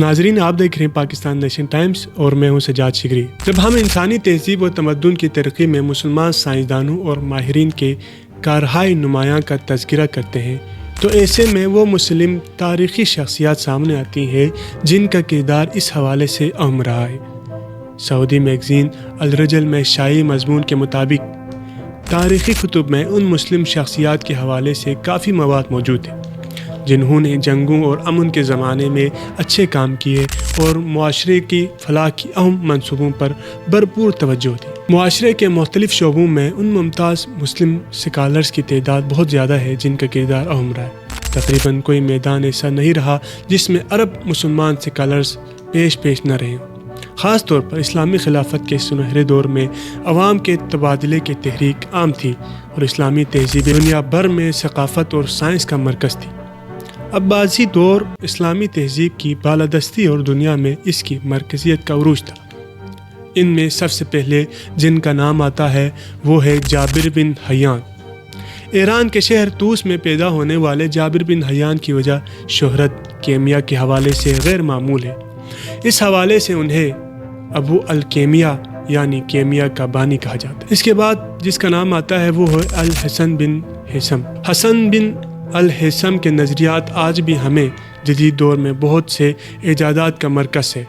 ناظرین، آپ دیکھ رہے ہیں پاکستان نیشن ٹائمز اور میں ہوں سجاد شگری۔ جب ہم انسانی تہذیب و تمدن کی ترقی میں مسلمان سائنسدانوں اور ماہرین کے کارہائے نمایاں کا تذکرہ کرتے ہیں تو ایسے میں وہ مسلم تاریخی شخصیات سامنے آتی ہیں جن کا کردار اس حوالے سے اہم رہا ہے۔ سعودی میگزین الرجل میں شائع مضمون کے مطابق تاریخی کتب میں ان مسلم شخصیات کے حوالے سے کافی مواد موجود ہے جنہوں نے جنگوں اور امن کے زمانے میں اچھے کام کیے اور معاشرے کی فلاح کی اہم منصوبوں پر بھرپور توجہ دی۔ معاشرے کے مختلف شعبوں میں ان ممتاز مسلم سکالرز کی تعداد بہت زیادہ ہے جن کا کردار اہم رہا ہے۔ تقریباً کوئی میدان ایسا نہیں رہا جس میں عرب مسلمان سکالرز پیش نہ رہے۔ خاص طور پر اسلامی خلافت کے سنہرے دور میں عوام کے تبادلے کی تحریک عام تھی اور اسلامی تہذیب دنیا بھر میں ثقافت اور سائنس کا مرکز تھی۔ عباسی دور اسلامی تہذیب کی بالادستی اور دنیا میں اس کی مرکزیت کا عروج تھا۔ ان میں سب سے پہلے جن کا نام آتا ہے وہ ہے جابر بن حیان۔ ایران کے شہر طوس میں پیدا ہونے والے جابر بن حیان کی وجہ شہرت کیمیا کے حوالے سے غیر معمول ہے۔ اس حوالے سے انہیں ابو الکیمیا یعنی کیمیا کا بانی کہا جاتا ہے۔ اس کے بعد جس کا نام آتا ہے وہ ہے الحسن بن ہیثم۔ حسن بن الہیثم کے نظریات آج بھی ہمیں جدید دور میں بہت سے ایجادات کا مرکز ہے۔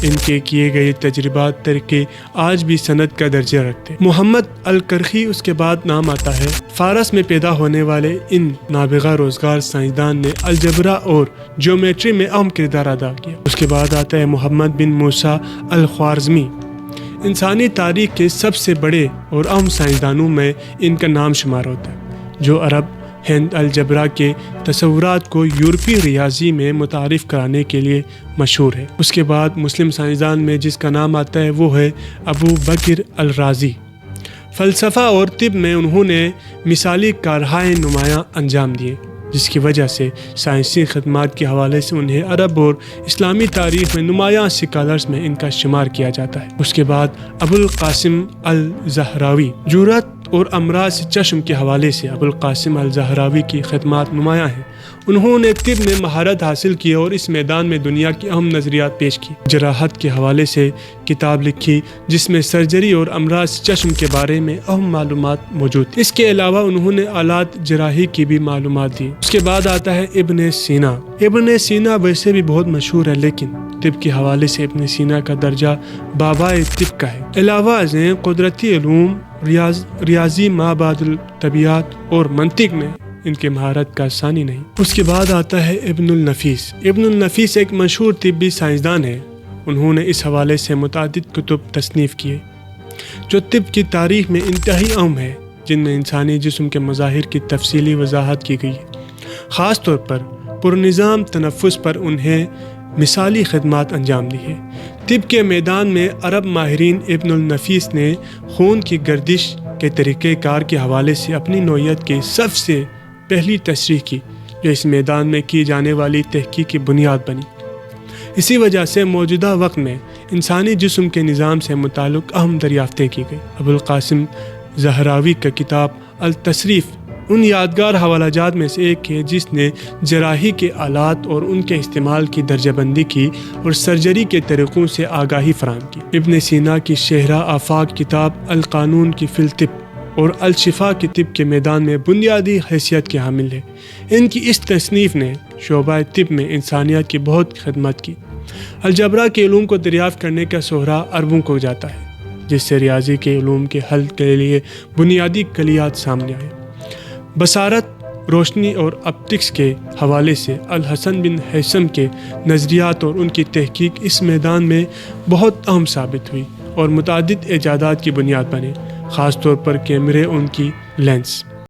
ان کے کیے گئے تجربات طریقے آج بھی سند کا درجہ رکھتے۔ محمد الکرخی اس کے بعد نام آتا ہے۔ فارس میں پیدا ہونے والے ان نابغہ روزگار سائنسدان نے الجبرا اور جیومیٹری میں اہم کردار ادا کیا۔ اس کے بعد آتا ہے محمد بن موسیٰ الخوارزمی۔ انسانی تاریخ کے سب سے بڑے اور اہم سائنسدانوں میں ان کا نام شمار ہوتا ہے، جو عرب ہند الجبرا کے تصورات کو یورپی ریاضی میں متعارف کرانے کے لیے مشہور ہے۔ اس کے بعد مسلم سائنسدان میں جس کا نام آتا ہے وہ ہے ابو بکر الرازی۔ فلسفہ اور طب میں انہوں نے مثالی کارہائے نمایاں انجام دیے، جس کی وجہ سے سائنسی خدمات کے حوالے سے انہیں عرب اور اسلامی تاریخ میں نمایاں سکالرز میں ان کا شمار کیا جاتا ہے۔ اس کے بعد ابو القاسم الزہراوی۔ جرأت اور امراض چشم کے حوالے سے ابو القاسم الزہراوی کی خدمات نمایاں ہیں۔ انہوں نے طب میں مہارت حاصل کی اور اس میدان میں دنیا کی اہم نظریات پیش کی۔ جراحت کے حوالے سے کتاب لکھی جس میں سرجری اور امراض چشم کے بارے میں اہم معلومات موجود تھی۔ اس کے علاوہ انہوں نے آلات جراحی کی بھی معلومات دی۔ اس کے بعد آتا ہے ابن سینا۔ ابن سینا ویسے بھی بہت مشہور ہے لیکن طب کے حوالے سے ابن سینا کا درجہ بابائے طب کا ہے۔ علاوہ ازیں قدرتی علوم، ریاضی، مابعد الطبیعیات اور منطق میں ان کے مہارت کا ثانی نہیں۔ اس کے بعد آتا ہے ابن النفیس۔ ابن النفیس ایک مشہور طبی سائنسدان ہے۔ انہوں نے اس حوالے سے متعدد کتب تصنیف کیے جو طب کی تاریخ میں انتہائی اہم ہے، جن میں انسانی جسم کے مظاہر کی تفصیلی وضاحت کی گئی ہے۔ خاص طور پر پرنظام تنفس پر انہیں مثالی خدمات انجام دی ہے۔ طب کے میدان میں عرب ماہرین ابن النفیس نے خون کی گردش کے طریقہ کار کے حوالے سے اپنی نوعیت کی سب سے پہلی تشریح کی، جو اس میدان میں کی جانے والی تحقیق کی بنیاد بنی۔ اسی وجہ سے موجودہ وقت میں انسانی جسم کے نظام سے متعلق اہم دریافتیں کی گئی۔ ابو القاسم زہراوی کا کتاب التصریف ان یادگار حوالہ جات میں سے ایک ہے جس نے جراحی کے آلات اور ان کے استعمال کی درجہ بندی کی اور سرجری کے طریقوں سے آگاہی فراہم کی۔ ابن سینا کی شہرہ آفاق کتاب القانون کی فی الطب اور الشفاء کی طب کے میدان میں بنیادی حیثیت کے حامل ہے۔ ان کی اس تصنیف نے شعبہ طب میں انسانیت کی بہت خدمت کی۔ الجبرا کے علوم کو دریافت کرنے کا سہرا عربوں کو جاتا ہے، جس سے ریاضی کے علوم کے حل کے لیے بنیادی کلیات سامنے آئے۔ بصارت، روشنی اور اپٹکس کے حوالے سے الحسن بن ہیثم کے نظریات اور ان کی تحقیق اس میدان میں بہت اہم ثابت ہوئی اور متعدد ایجادات کی بنیاد بنے، خاص طور پر کیمرے اور ان کی لینس۔